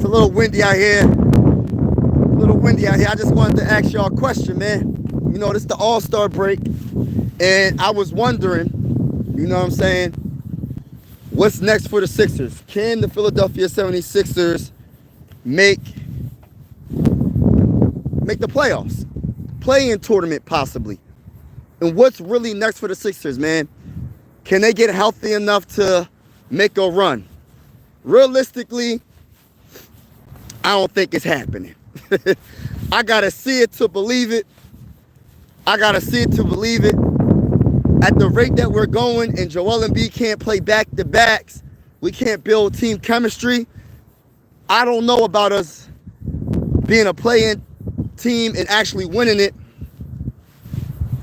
It's a little windy out here. I just wanted to ask y'all a question, man. You know, this is the All-Star break. And I was wondering, you know what I'm saying, what's next for the Sixers? Can the Philadelphia 76ers make the playoffs? Play-in tournament, possibly. And what's really next for the Sixers, man? Can they get healthy enough to make a run? Realistically, I don't think it's happening. I gotta see it to believe it. At the rate that we're going and Joel Embiid can't play back-to-backs, we can't build team chemistry. I don't know about us being a play-in team and actually winning it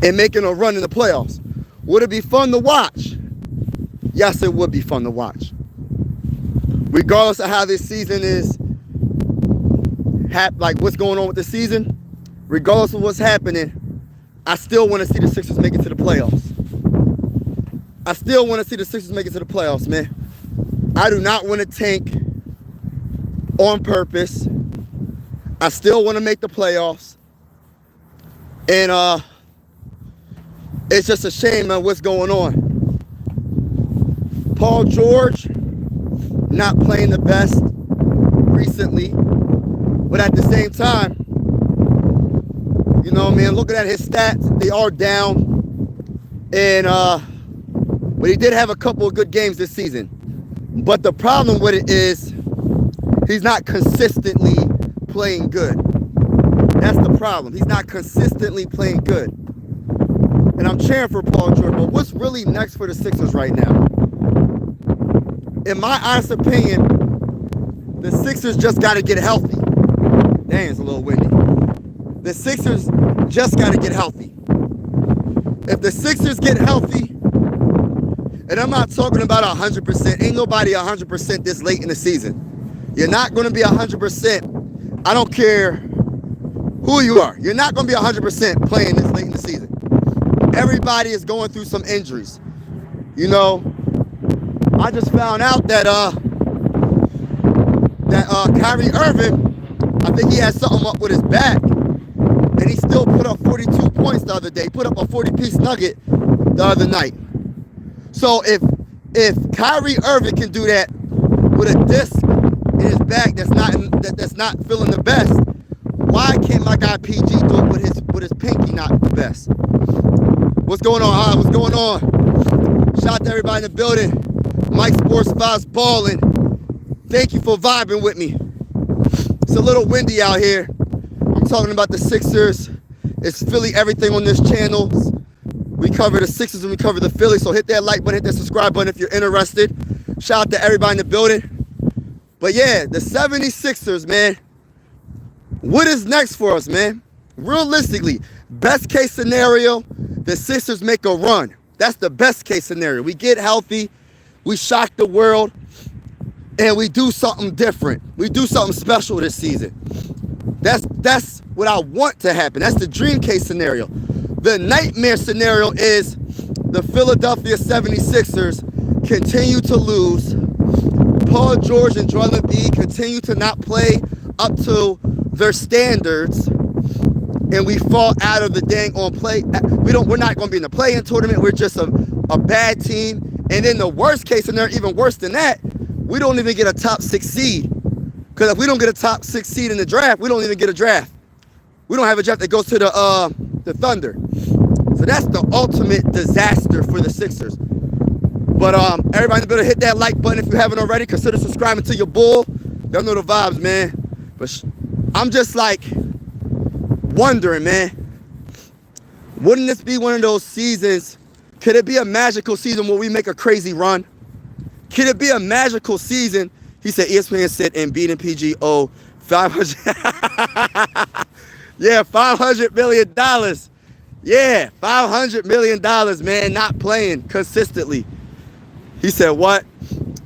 and making a run in the playoffs. Would it be fun to watch? Yes, it would be fun to watch. Regardless of how this season is, like what's going on with the season, regardless of what's happening, I still want to see the Sixers make it to the playoffs. Man. I do not want to tank on purpose. I still want to make the playoffs. And it's just a shame of what's going on. Paul George not playing the best recently. But at the same time, you know, man, looking at his stats, they are down. And but he did have a couple of good games this season. But the problem with it is he's not consistently playing good. That's the problem. He's not consistently playing good. And I'm cheering for Paul George. But what's really next for the Sixers right now? In my honest opinion, the Sixers just got to get healthy. Dang, it's a little windy. The Sixers just got to get healthy. If the Sixers get healthy, and I'm not talking about 100%. Ain't nobody 100% this late in the season. You're not going to be 100%. I don't care who you are. You're not going to be 100% playing this late in the season. Everybody is going through some injuries. You know, I just found out that Kyrie Irving, I think he had something up with his back, and he still put up 42 points the other day. He put up a 40-piece nugget the other night. So if Kyrie Irving can do that with a disc in his back that's not feeling the best, why can't my guy PG do it with his pinky not the best? What's going on? What's going on? Shout out to everybody in the building. Mike Sports 5's balling. Thank you for vibing with me. It's a little windy out here. I'm talking about the Sixers. It's Philly everything on this channel. We cover the Sixers and we cover the Philly. So hit that like button, hit that subscribe button if you're interested. Shout out to everybody in the building. But yeah, the 76ers, man. What is next for us, man? Realistically, best case scenario, the Sixers make a run. That's the best case scenario. We get healthy. We shock the world. And we do something different. We do something special this season. That's what I want to happen. That's the dream case scenario. The nightmare scenario is the Philadelphia 76ers continue to lose. Paul George and Joel Embiid continue to not play up to their standards. And we fall out of the dang on play. We're not going to be in the play-in tournament. We're just a bad team. And then the worst case scenario, even worse than that, we don't even get a top 6 seed. Because if we don't get a top 6 seed in the draft, we don't even get a draft. We don't have a draft that goes to the Thunder. So that's the ultimate disaster for the Sixers. But everybody better hit that like button if you haven't already. Consider subscribing to your bull. Y'all know the vibes, man. But I'm just like wondering, man. Wouldn't this be one of those seasons? Could it be a magical season where we make a crazy run? Could it be a magical season? He said ESPN said Embiid and PG owe 500. Yeah, $500 million. Yeah, $500 million, man, not playing consistently. He said, what?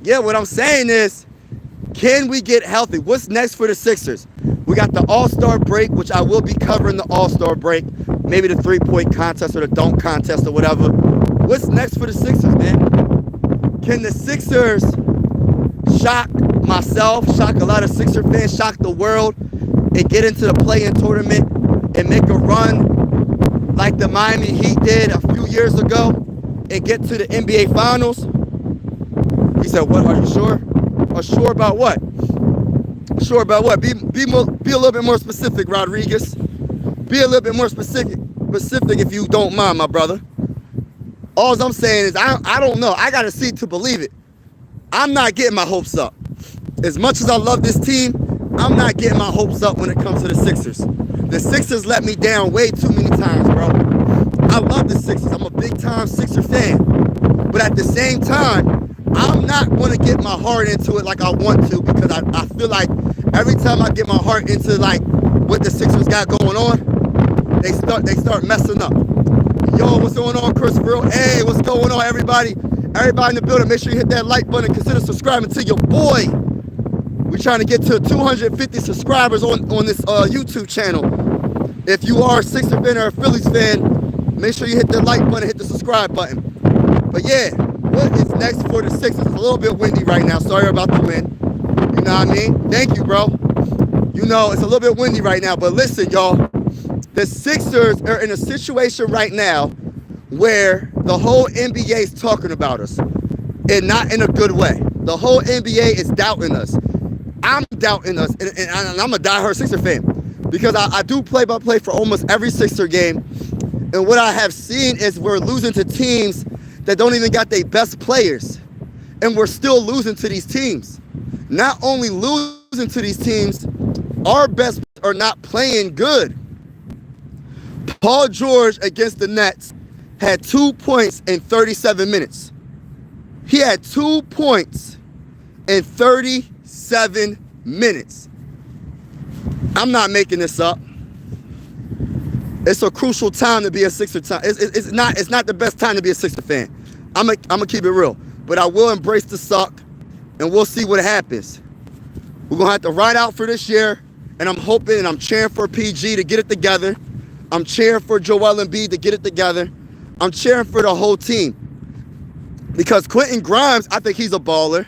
Yeah, what I'm saying is, can we get healthy? What's next for the Sixers? We got the All-Star break, which I will be covering the All-Star break. Maybe the three-point contest or the dunk contest or whatever. What's next for the Sixers, man? Can the Sixers shock myself, shock a lot of Sixer fans, shock the world, and get into the play-in tournament and make a run like the Miami Heat did a few years ago and get to the NBA Finals? He said, what, are you sure? Sure about what? Sure about what? Be a little bit more specific, Rodriguez. Be a little bit more specific if you don't mind, my brother. All I'm saying is I don't know. I got to see to believe it. I'm not getting my hopes up. As much as I love this team, I'm not getting my hopes up when it comes to the Sixers. The Sixers let me down way too many times, bro. I love the Sixers. I'm a big-time Sixer fan. But at the same time, I'm not going to get my heart into it like I want to, because I feel like every time I get my heart into like what the Sixers got going on, they start messing up. Yo, what's going on, Christopher? Hey, what's going on, everybody? Everybody in the building, make sure you hit that like button and consider subscribing to your boy. We're trying to get to 250 subscribers on this YouTube channel. If you are a Sixers fan or a Phillies fan, make sure you hit the like button, hit the subscribe button. But yeah, what is next for the Sixers? It's a little bit windy right now. Sorry about the wind. You know what I mean? Thank you, bro. You know, it's a little bit windy right now. But listen, y'all, the Sixers are in a situation right now where the whole NBA is talking about us, and not in a good way. The whole NBA is doubting us. I'm doubting us, and I'm a diehard Sixer fan, because I do play-by-play for almost every Sixer game, and what I have seen is we're losing to teams that don't even got their best players, and we're still losing to these teams. Not only losing to these teams, our best are not playing good. Paul George against the Nets had 2 points in 37 minutes. He had 2 points in 37 minutes. I'm not making this up. It's a crucial time to be a Sixer time. It's not the best time to be a Sixer fan. I'm gonna keep it real, but I will embrace the suck, and we'll see what happens. We're gonna have to ride out for this year, and I'm hoping and I'm cheering for PG to get it together. I'm cheering for Joel Embiid to get it together. I'm cheering for the whole team, because Quentin Grimes, I think he's a baller.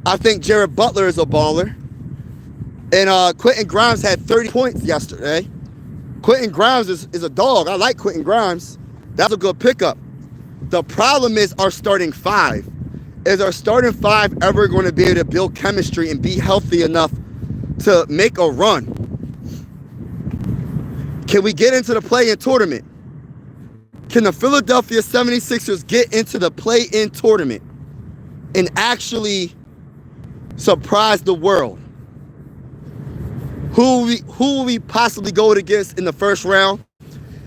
I think Jared Butler is a baller. And Quentin Grimes had 30 points yesterday. Quentin Grimes is a dog. I like Quentin Grimes. That's a good pickup. The problem is our starting five. Is our starting five ever going to be able to build chemistry and be healthy enough to make a run? Can we get into the play-in tournament? Can the Philadelphia 76ers get into the play-in tournament and actually surprise the world? Who will we possibly go against in the first round?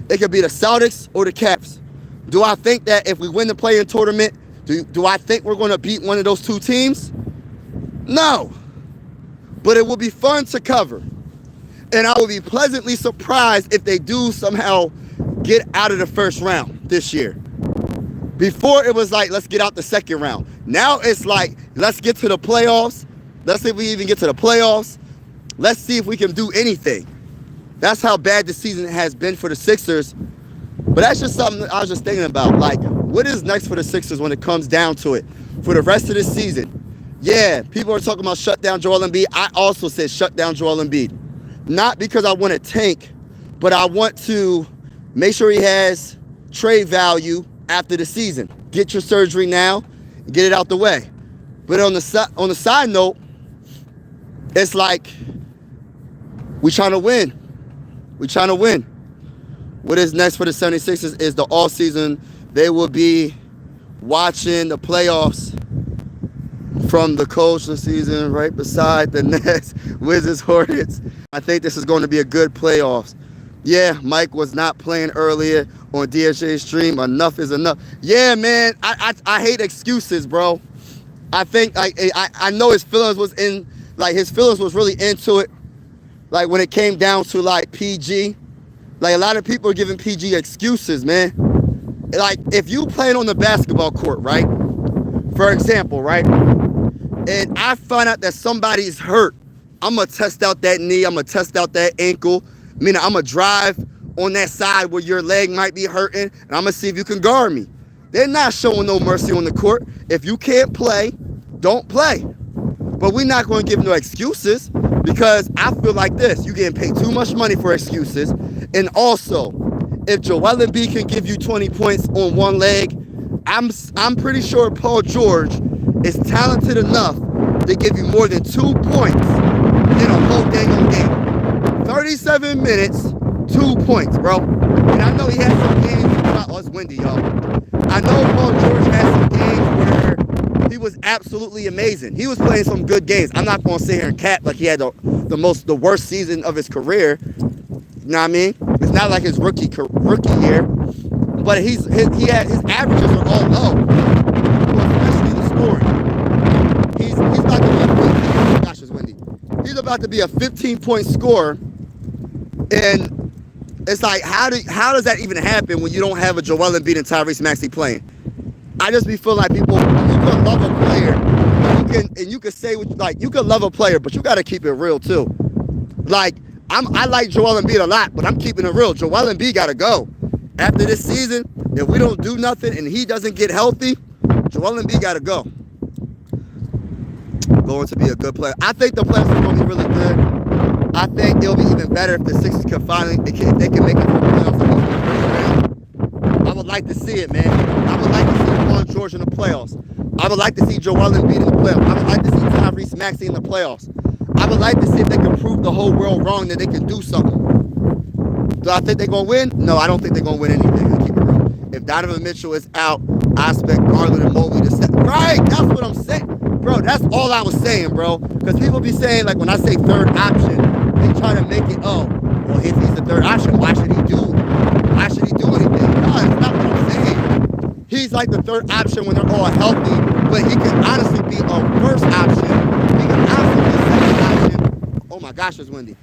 It could be the Celtics or the Caps. Do I think that if we win the play-in tournament, do I think we're going to beat one of those two teams? No. But it will be fun to cover. And I will be pleasantly surprised if they do somehow get out of the first round this year. Before it was like, let's get out the second round. Now it's like, let's get to the playoffs. Let's see if we even get to the playoffs. Let's see if we can do anything. That's how bad the season has been for the Sixers. But that's just something I was just thinking about. Like, what is next for the Sixers when it comes down to it? For the rest of the season. Yeah, people are talking about shut down Joel Embiid. I also said shut down Joel Embiid. Not because I want to tank, but I want to make sure he has trade value after the season. Get your surgery now, and get it out the way. But on the side note, it's like we trying to win. We trying to win. What is next for the 76ers is the offseason. They will be watching the playoffs from the coach of the season right beside the Nets, Wizards, Hornets. I think this is going to be a good playoffs. Yeah, Mike was not playing earlier on DHA stream. Enough is enough. Yeah, man, I hate excuses, bro. I think I know his feelings was in, like his feelings was really into it. Like when it came down to like PG, like a lot of people are giving PG excuses, man. Like if you playing on the basketball court, right? For example, right? And I find out that somebody's hurt, I'm going to test out that knee. I'm going to test out that ankle. Meaning I'm going to drive on that side where your leg might be hurting, and I'm going to see if you can guard me. They're not showing no mercy on the court. If you can't play, don't play. But we're not going to give no excuses because I feel like this. You're getting paid too much money for excuses. And also, if Joel Embiid can give you 20 points on one leg, I'm pretty sure Paul George is talented enough to give you more than 2 points in a whole dang game. 37 minutes, 2 points, bro. And I know he had some games. Oh, it's windy, y'all. I know Paul George had some games where he was absolutely amazing. He was playing some good games. I'm not going to sit here and cap like he had the worst season of his career. You know what I mean? It's not like his rookie year, but his averages are all low, especially the scoring. He's about to be a 15. Gosh, it's windy. He's about to be a 15-point scorer, and it's like how does that even happen when you don't have a Joel Embiid and Tyrese Maxey playing? I just be feeling like people, you can love a player, you can say like you can love a player, but you got to keep it real too. Like I like Joel Embiid a lot, but I'm keeping it real. Joel Embiid got to go. After this season, if we don't do nothing and he doesn't get healthy, Joel Embiid got to go. Going to be a good player. I think the playoffs are going to be really good. I think it'll be even better if the Sixers can finally, if they can make it to the playoffs. I would like to see it, man. I would like to see Paul George in the playoffs. I would like to see Joel Embiid in the playoffs. I would like to see Tyrese Maxey in the playoffs. I would like to see if they can prove the whole world wrong that they can do something. Do I think they're going to win? No, I don't think they're going to win anything. I'll keep it real. If Donovan Mitchell is out, I expect Garland and Mobley to set. Right, that's what I'm saying. Bro, that's all I was saying, bro. Because people be saying, like, when I say third option, they try to make it, oh, well, if he's the third option, why should he do anything? No, that's not what I'm saying. He's like the third option when they're all healthy, but he can honestly be a first option. He can honestly be a second option. Oh my gosh, it's windy.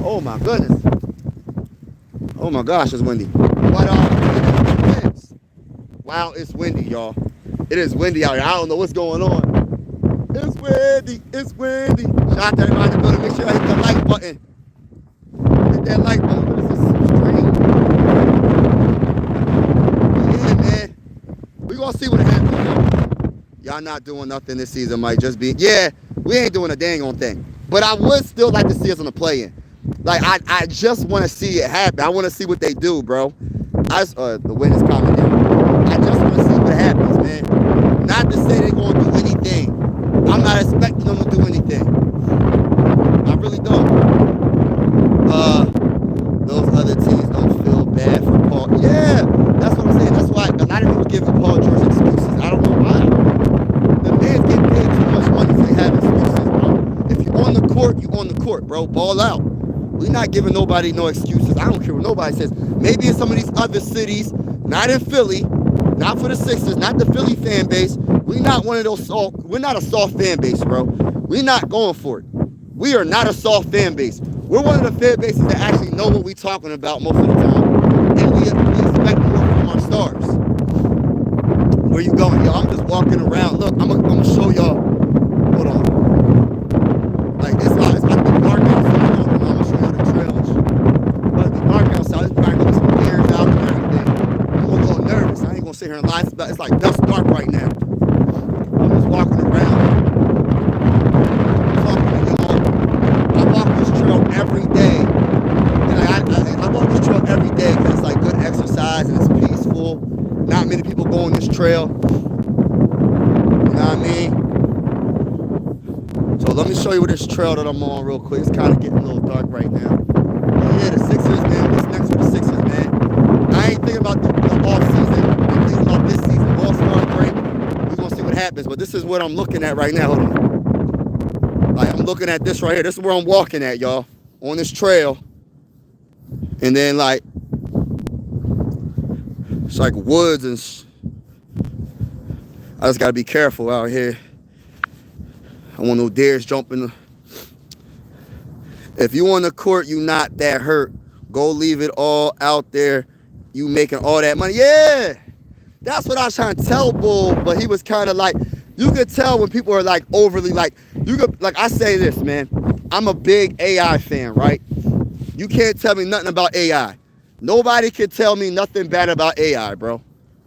Oh my goodness. Oh my gosh, it's windy. But wow, it's windy, y'all. It is windy out here. I don't know what's going on. It's windy. It's windy. Shout out to everybody in the building. Make sure I hit the like button. Hit that like button. This is strange. Yeah, man. We gonna see what happens. Y'all not doing nothing this season. Might just be. Yeah, we ain't doing a dang on thing. But I would still like to see us on the play-in. Like I just want to see it happen. I want to see what they do, bro. The wind is coming down. I just want to see what happens, man. Not to say they're going to do anything. I'm not expecting them to do anything. I really don't. Those other teams don't feel bad for Paul. Yeah, that's what I'm saying. That's why a lot of people give Paul George excuses. I don't know why. The man's getting paid too much money to have excuses, bro. If you're on the court, you're on the court, bro. Ball out. We're not giving nobody no excuses. I don't care what nobody says. Maybe in some of these other cities, not in Philly, not for the Sixers, not the Philly fan base. We're not one of those soft. We're not a soft fan base, bro. We're not going for it. We are not a soft fan base. We're one of the fan bases that actually know what we're talking about most of the time, and we expect more from our stars. Where you going, y'all? I'm just walking around. Look, I'm gonna show y'all. Hold on. Like it's about to be dark outside. I'm gonna show y'all the trails. But it's dark outside. It's probably gonna be some deers out and everything. I'm a little nervous. I ain't gonna sit here and lie. It's like dusk dark right now. I'm just walking around. I walk this trail every day. And I walk this trail every day because it's like good exercise and it's peaceful. Not many people go on this trail. You know what I mean? So let me show you this trail that I'm on real quick. It's kind of getting a little dark right now. But yeah, the Sixers, man. What's next for the Sixers, man? I ain't thinking about the off season. I'm thinking about this season. All-Star break. We're going to see what happens. But this is what I'm looking at right now. Hold on. Like, I'm looking at this right here. This is where I'm walking at, y'all. On this trail. And then, like, it's like woods and I just got to be careful out here. I want no deers jumping. If you on the court, you not that hurt. Go leave it all out there. You making all that money. Yeah. That's what I was trying to tell Bull, but he was kind of like, you could tell when people are like overly like, you could, like I say this, man. I'm a big AI fan, right? You can't tell me nothing about AI. Nobody can tell me nothing bad about AI, bro.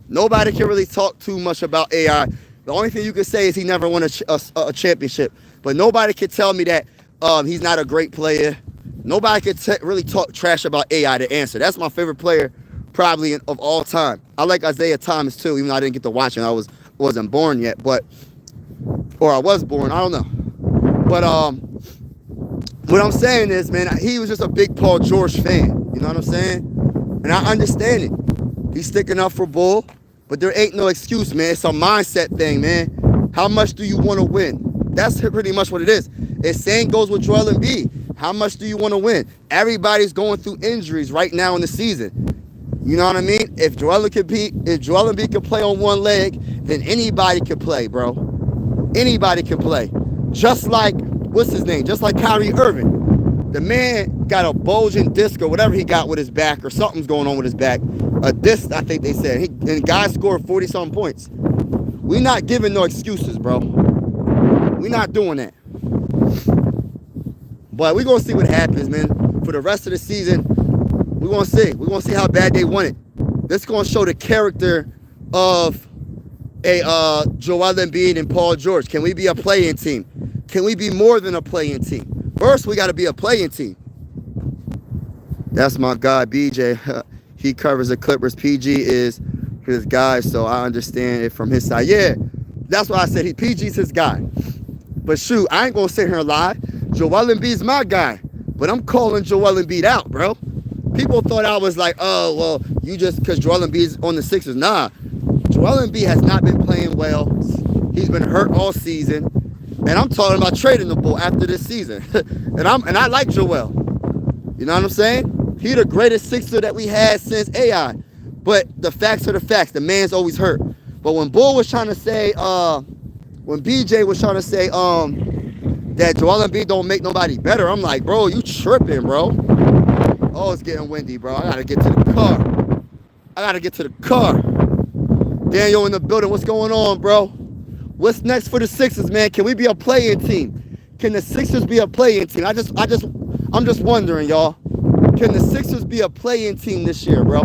Nobody can really talk too much about AI. The only thing you can say is he never won a championship. But nobody can tell me that he's not a great player. Nobody can really talk trash about AI to answer. That's my favorite player probably of all time. I like Isaiah Thomas too, even though I didn't get to watch him. Wasn't born yet, or I was born, I don't know. But what I'm saying is, man, he was just a big Paul George fan. You know what I'm saying? And I understand it. He's sticking up for Bull, but there ain't no excuse, man. It's a mindset thing, man. How much do you want to win? That's pretty much what it is. The same goes with Joel Embiid. How much do you want to win? Everybody's going through injuries right now in the season. You know what I mean? If Joel Embiid can play on one leg, then anybody can play, bro. Anybody can play. Just like, what's his name? Just like Kyrie Irving. The man got a bulging disc or whatever he got with his back, or something's going on with his back. A disc, I think they said. And the guy scored 40-something points. We're not giving no excuses, bro. We're not doing that. But we're going to see what happens, man. For the rest of the season, we're going to see. We're going to see how bad they want it. This is going to show the character of a Joel Embiid and Paul George. Can we be a play-in team? Can we be more than a play-in team? First, we got to be a play-in team. That's my guy, BJ. He covers the Clippers. PG is his guy, so I understand it from his side. Yeah, that's why I said PG's his guy. But shoot, I ain't going to sit here and lie. Joel Embiid's my guy. But I'm calling Joel Embiid out, bro. People thought I was like, oh, well, you just because Joel Embiid's on the Sixers. Nah. Joel Embiid has not been playing well. He's been hurt all season. And I'm talking about trading the ball after this season. and I like Joel. You know what I'm saying? He the greatest Sixer that we had since AI. But the facts are the facts. The man's always hurt. But when Bull was trying to say, when BJ was trying to say that Joel Embiid don't make nobody better, I'm like, bro, you tripping, bro. Oh, it's getting windy, bro. I gotta get to the car. Daniel in the building. What's going on, bro? What's next for the Sixers, man? Can we be a play-in team? Can the Sixers be a play-in team? I'm just wondering, y'all. Can the Sixers be a play-in team this year, bro?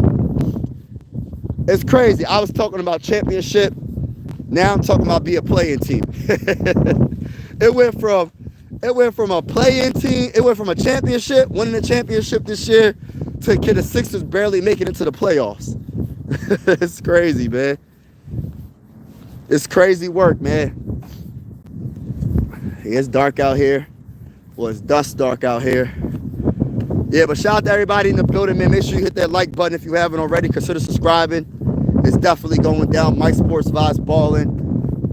It's crazy. I was talking about championship. Now I'm talking about be a play-in team. It went from a play-in team. It went from a championship, winning the championship this year, to can the Sixers barely make it into the playoffs. It's crazy, man. It's crazy work, man. It's dark out here. Well, it's dust dark out here. Yeah, but shout out to everybody in the building, man. Make sure you hit that like button if you haven't already. Consider subscribing. It's definitely going down. Mike Sports Vibes balling.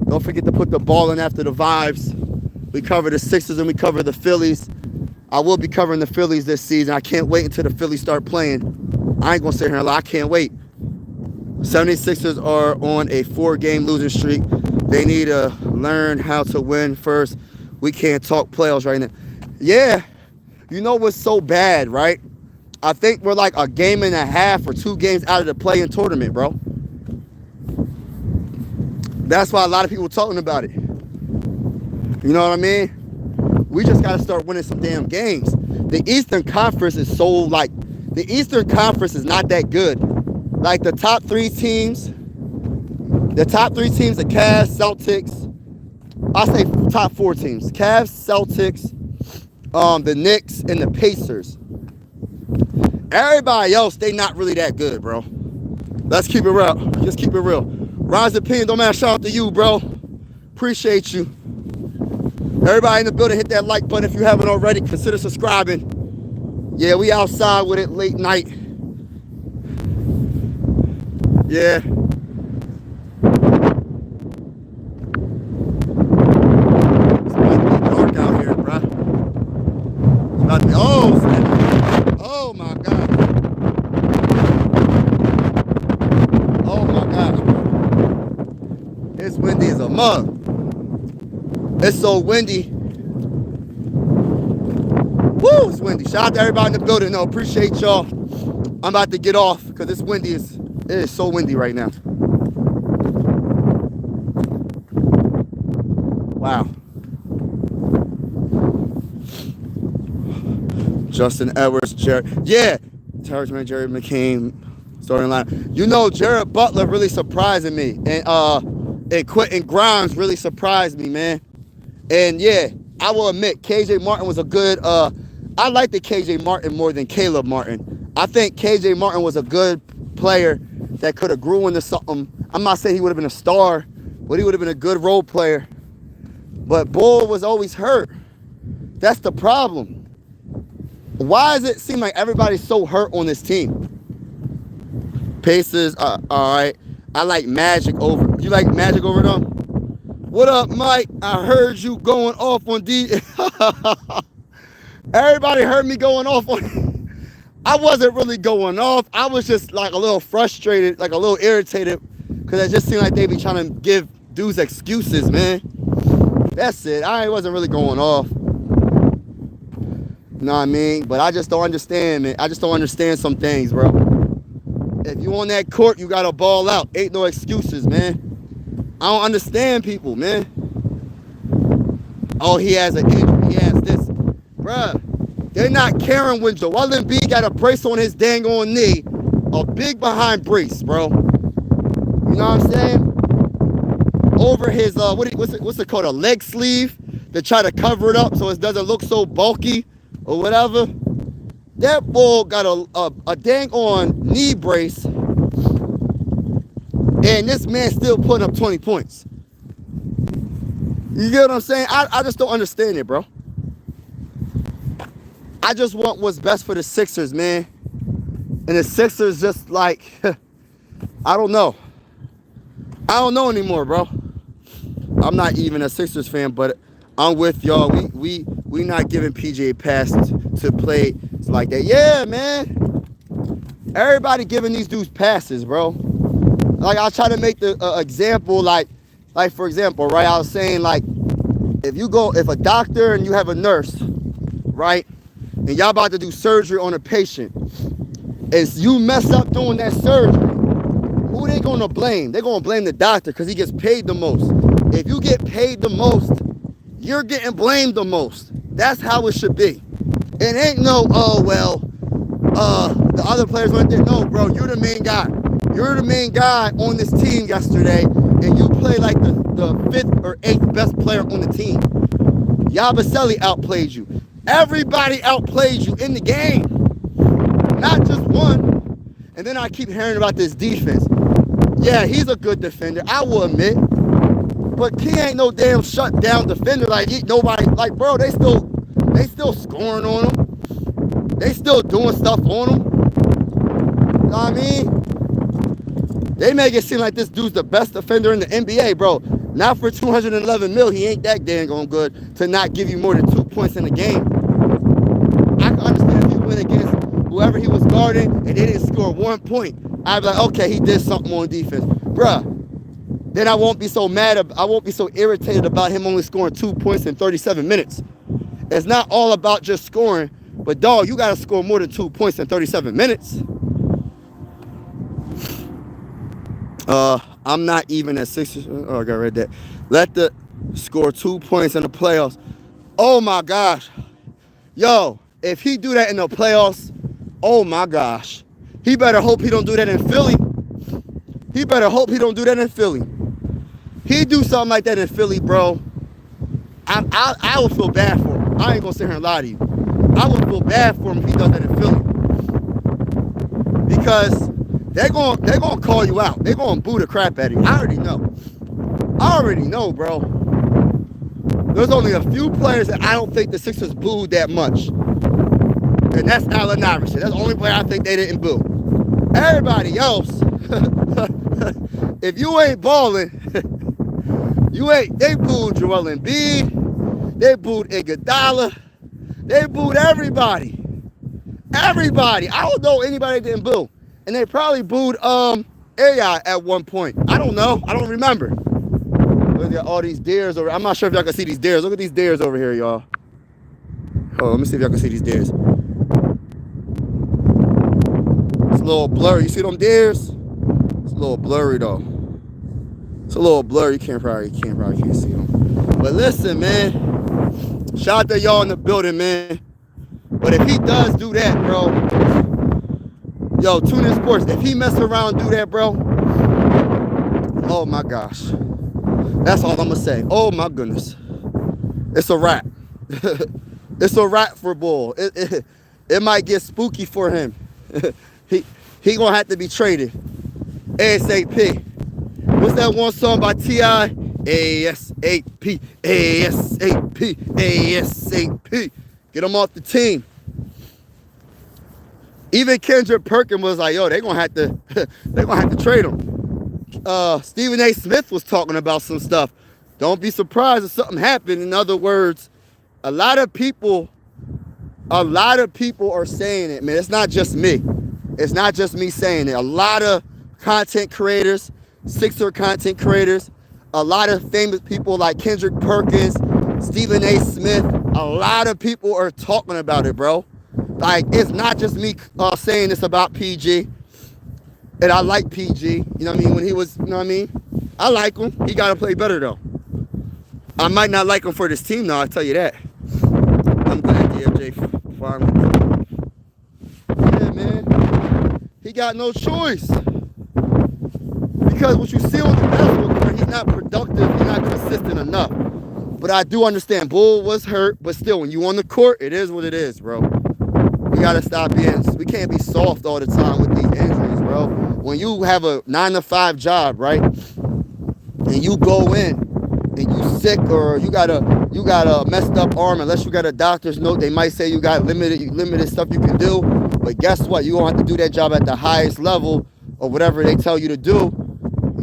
Don't forget to put the ball in after the vibes. We cover the Sixers and we cover the Phillies. I will be covering the Phillies this season. I can't wait until the Phillies start playing. I ain't going to sit here and lie. I can't wait. 76ers are on a 4-game losing streak. They need to learn how to win first. We can't talk playoffs right now. Yeah. You know what's so bad, right? I think we're like a game and a half or 2 games out of the play-in tournament, bro. That's why a lot of people are talking about it. You know what I mean? We just got to start winning some damn games. The Eastern Conference is the Eastern Conference is not that good. Like the top 3 teams, the Cavs, Celtics, I say top 4 teams. Cavs, Celtics, the Knicks, and the Pacers. Everybody else, they not really that good, bro. Let's keep it real. Just keep it real. Ron's opinion, don't matter. Shout out to you, bro. Appreciate you. Everybody in the building, hit that like button if you haven't already. Consider subscribing. Yeah, we outside with it late night. Yeah. It's about to be dark out here, bro. It's about to be, oh my God. Oh my gosh, bro. It's windy as a mug. It's so windy. Woo, it's windy. Shout out to everybody in the building. No, appreciate y'all. I'm about to get off because it's windy. It is so windy right now. Wow. Justin Edwards, Jared. Yeah. Jared McCain, starting line. You know, Jared Butler really surprising me. And Quentin Grimes really surprised me, man. And yeah, I will admit, KJ Martin was a good, I like the KJ Martin more than Caleb Martin. I think KJ Martin was a good player that could have grew into something. I'm not saying he would have been a star, but he would have been a good role player. But Bull was always hurt. That's the problem. Why does it seem like everybody's so hurt on this team? Pacers, all right. I like Magic over. You like Magic over them? What up, Mike? I heard you going off on D. Everybody heard me going off on. I wasn't really going off. I was just like a little frustrated, like a little irritated, because it just seemed like they be trying to give dudes excuses, man. That's it. I wasn't really going off. You know what I mean? But I just don't understand, man. I just don't understand some things, bro. If you on that court, you got to ball out. Ain't no excuses, man. I don't understand people, man. Oh, he has an injury. He has this. Bruh, they're not caring when Joel Embiid got a brace on his dang on knee. A big behind brace, bro. You know what I'm saying? Over his, what's it called? A leg sleeve to try to cover it up so it doesn't look so bulky or whatever. That bull got a dang on knee brace, and this man still putting up 20 points. You get what I'm saying? I just don't understand it, bro. I just want what's best for the Sixers, man. And the Sixers just like, I don't know. I don't know anymore, bro. I'm not even a Sixers fan, but I'm with y'all. We not giving PJ a pass to play like that. Yeah, man. Everybody giving these dudes passes, bro. Like, I try to make the example, like for example, right? I was saying, like, if a doctor and you have a nurse, right? And y'all about to do surgery on a patient, and you mess up doing that surgery, who they gonna blame? They're gonna blame the doctor because he gets paid the most. If you get paid the most, you're getting blamed the most. That's how it should be. It ain't no, oh, well, the other players went there. No, bro, you're the main guy. You're the main guy on this team yesterday, and you play like the 5th or 8th best player on the team. Yabusele outplayed you. Everybody outplayed you in the game. Not just one. And then I keep hearing about this defense. Yeah, he's a good defender, I will admit. But he ain't no damn shutdown defender. Like, nobody, like, bro, they still scoring on him. They still doing stuff on him. You know what I mean? They make it seem like this dude's the best defender in the NBA, bro. Not for $211 million. He ain't that dang on good to not give you more than 2 points in the game. I can understand if he went against whoever he was guarding and they didn't score 1 point. I'd be like, okay, he did something on defense. Bruh, then I won't be so I won't be so irritated about him only scoring 2 points in 37 minutes. It's not all about just scoring, but dog, you got to score more than 2 points in 37 minutes. I'm not even at 6. Oh, I got read that. Let the score 2 points in the playoffs. Oh my gosh. Yo, if he do that in the playoffs, oh my gosh. He better hope he don't do that in Philly. He better hope he don't do that in Philly. He do something like that in Philly, bro. I will feel bad for him. I ain't gonna sit here and lie to you. I would feel bad for him if he does that in Philly. Because they're gonna call you out. They're gonna boo the crap out of you. I already know, bro. There's only a few players that I don't think the Sixers booed that much. And that's Allen Iverson. That's the only player I think they didn't boo. Everybody else, if you ain't balling, they booed Joel Embiid. They booed Iguodala. They booed everybody. Everybody. I don't know anybody that didn't boo. And they probably booed AI at one point. I don't know. I don't remember. Look at all these deers over. I'm not sure if y'all can see these deers. Look at these deers over here, y'all. Oh, let me see if y'all can see these deers. It's a little blurry. You see them deers? It's a little blurry though. It's a little blurry. You can't see them. But listen, man. Shout out to y'all in the building, man. But if he does do that, bro. Yo, TuneIn Sports. If he mess around and do that, bro. Oh my gosh. That's all I'm gonna say. Oh my goodness. It's a wrap. It's a wrap for Bull. It might get spooky for him. he gonna have to be traded ASAP. What's that one song by T.I.? ASAP, ASAP, ASAP. Get him off the team. Even Kendrick Perkins was like, yo, they're gonna have to trade him. Stephen A. Smith was talking about some stuff. Don't be surprised if something happened. In other words, a lot of people are saying it, man. It's not just me. It's not just me saying it. A lot of content creators, Sixer content creators, a lot of famous people like Kendrick Perkins, Stephen A. Smith, a lot of people are talking about it, bro. Like, it's not just me saying this about PG. And I like PG, you know what I mean, when he was, you know what I mean? I like him. He got to play better, though. I might not like him for this team, though, I'll tell you that. I'm glad DFJ finally. Yeah, man. He got no choice. Because what you see on the basketball court, he's not productive, he's not consistent enough. But I do understand, Bull was hurt, but still, when you on the court, it is what it is, bro. We gotta stop we can't be soft all the time with these injuries, bro. When you have a 9-to-5 job, right, and you go in and you sick or you got a messed up arm, unless you got a doctor's note, they might say you got limited stuff you can do. But guess what? You gonna have to do that job at the highest level or whatever they tell you to do,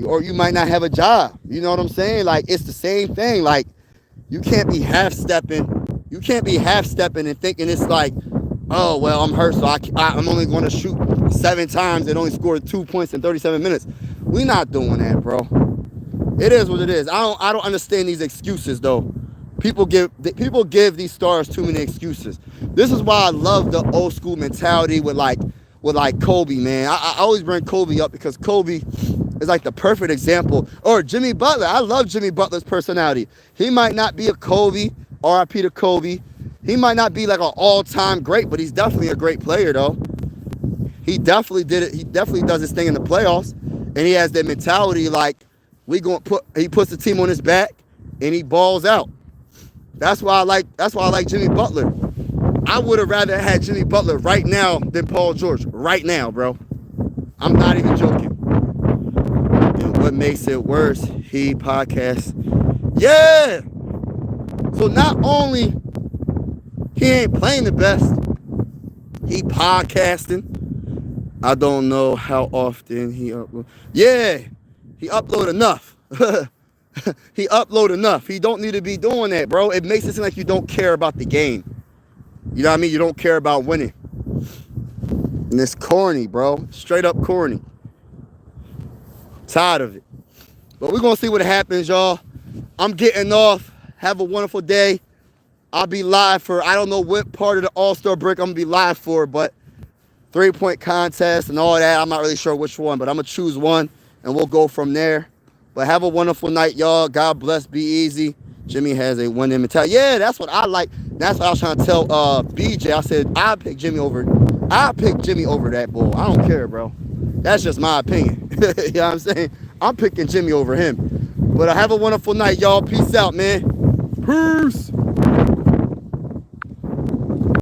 or you might not have a job. You know what I'm saying? Like, it's the same thing. Like, you can't be half-stepping. You can't be half-stepping and thinking it's like, oh, well, I'm hurt, so I'm only going to shoot 7 times and only score 2 points in 37 minutes. We not doing that, bro. It is what it is. I don't understand these excuses, though. People give these stars too many excuses. This is why I love the old school mentality with Kobe, man. I always bring Kobe up because Kobe is like the perfect example. Or Jimmy Butler. I love Jimmy Butler's personality. He might not be a Kobe, RIP to Kobe. He might not be like an all-time great, but he's definitely a great player, though. He definitely did it. He definitely does his thing in the playoffs. And he has that mentality like, he puts the team on his back and he balls out. That's why I like Jimmy Butler. I would have rather had Jimmy Butler right now than Paul George. Right now, bro. I'm not even joking. And what makes it worse, he podcasts. Yeah! So not only he ain't playing the best, he podcasting. I don't know how often he upload. Yeah, he upload enough. He upload enough. He don't need to be doing that, bro. It makes it seem like you don't care about the game. You know what I mean? You don't care about winning. And it's corny, bro. Straight up corny. Tired of it. But we're going to see what happens, y'all. I'm getting off. Have a wonderful day. I'll be live for, I don't know what part of the All-Star break I'm going to be live for, but 3-point contest and all that. I'm not really sure which one, but I'm going to choose one, and we'll go from there. But have a wonderful night, y'all. God bless. Be easy. Jimmy has a winning mentality. Yeah, that's what I like. That's what I was trying to tell BJ. I said, I'll pick Jimmy over that Bull. I don't care, bro. That's just my opinion. You know what I'm saying? I'm picking Jimmy over him. But have a wonderful night, y'all. Peace out, man. Peace.